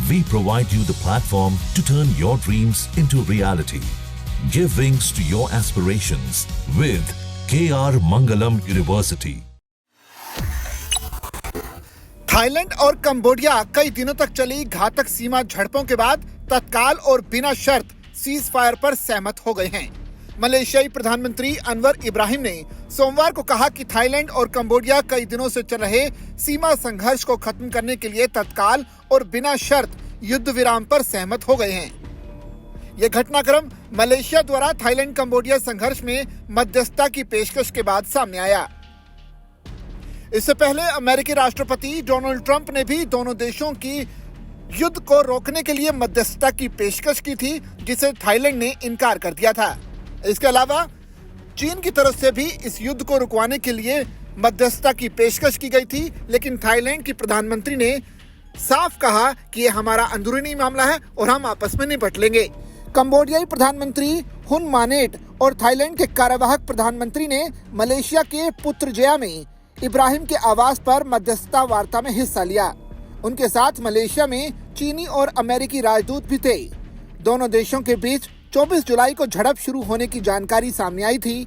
We provide you the platform to turn your dreams into reality. Give wings to your aspirations with KR Mangalam University. Thailand और Cambodia कई दिनों तक चली घातक सीमा झड़पों के बाद तत्काल और बिना शर्त सीज फायर पर सहमत हो गए हैं। मलेशियाई प्रधानमंत्री अनवर इब्राहिम ने सोमवार को कहा कि थाईलैंड और कंबोडिया कई दिनों से चल रहे सीमा संघर्ष को खत्म करने के लिए तत्काल और बिना शर्त युद्ध विराम पर सहमत हो गए हैं। यह घटनाक्रम मलेशिया द्वारा थाईलैंड कंबोडिया संघर्ष में मध्यस्थता की पेशकश के बाद सामने आया। इससे पहले अमेरिकी राष्ट्रपति डोनाल्ड ट्रंप ने भी दोनों देशों की युद्ध को रोकने के लिए मध्यस्थता की पेशकश की थी, जिसे थाईलैंड ने इनकार कर दिया था। इसके अलावा चीन की तरफ से भी इस युद्ध को रुकवाने के लिए मध्यस्थता की पेशकश की गई थी, लेकिन थाईलैंड की प्रधानमंत्री ने साफ कहा कि यह हमारा अंदरूनी मामला है और हम आपस में निपट लेंगे। कंबोडियाई प्रधानमंत्री हुन मानेट और थाईलैंड के कार्यवाहक प्रधानमंत्री ने मलेशिया के पुत्रजया में इब्राहिम के आवास पर मध्यस्थता वार्ता में हिस्सा लिया। उनके साथ मलेशिया में चीनी और अमेरिकी राजदूत भी थे। दोनों देशों के बीच 24 जुलाई को झड़प शुरू होने की जानकारी सामने आई थी।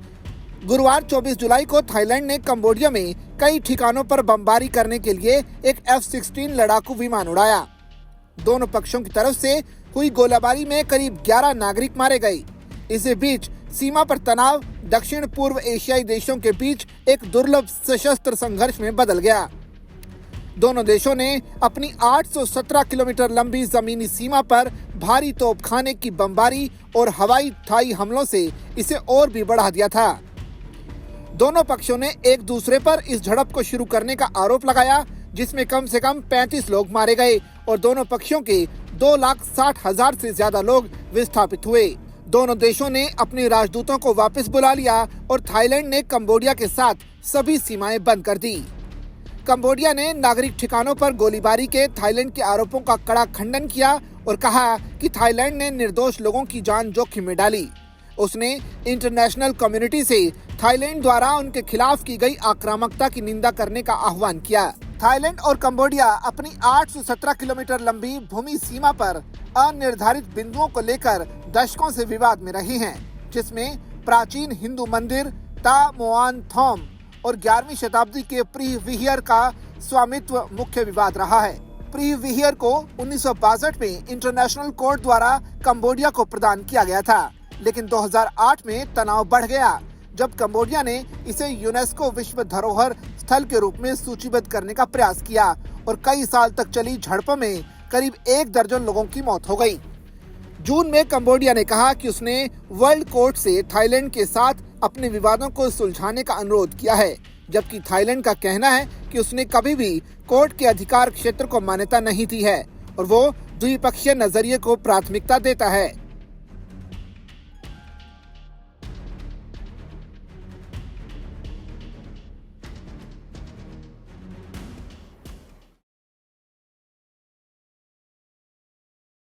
गुरुवार 24 जुलाई को थाईलैंड ने कंबोडिया में कई ठिकानों पर बमबारी करने के लिए एक F-16 लड़ाकू विमान उड़ाया। दोनों पक्षों की तरफ से हुई गोलाबारी में करीब 11 नागरिक मारे गए। इसी बीच सीमा पर तनाव दक्षिण पूर्व एशियाई देशों के बीच एक दुर्लभ सशस्त्र संघर्ष में बदल गया। दोनों देशों ने अपनी 817 किलोमीटर लंबी जमीनी सीमा पर भारी तोपखाने की बमबारी और हवाई थाई हमलों से इसे और भी बढ़ा दिया था। दोनों पक्षों ने एक दूसरे पर इस झड़प को शुरू करने का आरोप लगाया, जिसमें कम से कम 35 लोग मारे गए और दोनों पक्षों के 2,60,000 से ज्यादा लोग विस्थापित हुए। दोनों देशों ने अपने राजदूतों को वापस बुला लिया और थाईलैंड ने कंबोडिया के साथ सभी सीमाएं बंद कर दी। कंबोडिया ने नागरिक ठिकानों पर गोलीबारी के थाईलैंड के आरोपों का कड़ा खंडन किया और कहा कि थाईलैंड ने निर्दोष लोगों की जान जोखिम में डाली। उसने इंटरनेशनल कम्युनिटी से थाईलैंड द्वारा उनके खिलाफ की गई आक्रामकता की निंदा करने का आह्वान किया। थाईलैंड और कंबोडिया अपनी 817 किलोमीटर लंबी भूमि सीमा पर अनिर्धारित बिंदुओं को लेकर दशकों से विवाद में रही हैं, जिसमें प्राचीन हिंदू मंदिर ता मोआन थोम और 11वीं शताब्दी के प्रीविहियर का स्वामित्व मुख्य विवाद रहा है। प्रीविहियर को 1962 में इंटरनेशनल कोर्ट द्वारा कंबोडिया को प्रदान किया गया था, लेकिन 2008 में तनाव बढ़ गया जब कंबोडिया ने इसे यूनेस्को विश्व धरोहर स्थल के रूप में सूचीबद्ध करने का प्रयास किया और कई साल तक चली झड़पों में करीब 1 दर्जन लोगों की मौत हो गई। जून में कंबोडिया ने कहा कि उसने वर्ल्ड कोर्ट से थाईलैंड के साथ अपने विवादों को सुलझाने का अनुरोध किया है, जबकि थाईलैंड का कहना है कि उसने कभी भी कोर्ट के अधिकार क्षेत्र को मान्यता नहीं दी है और वो द्विपक्षीय नजरिए को प्राथमिकता देता है।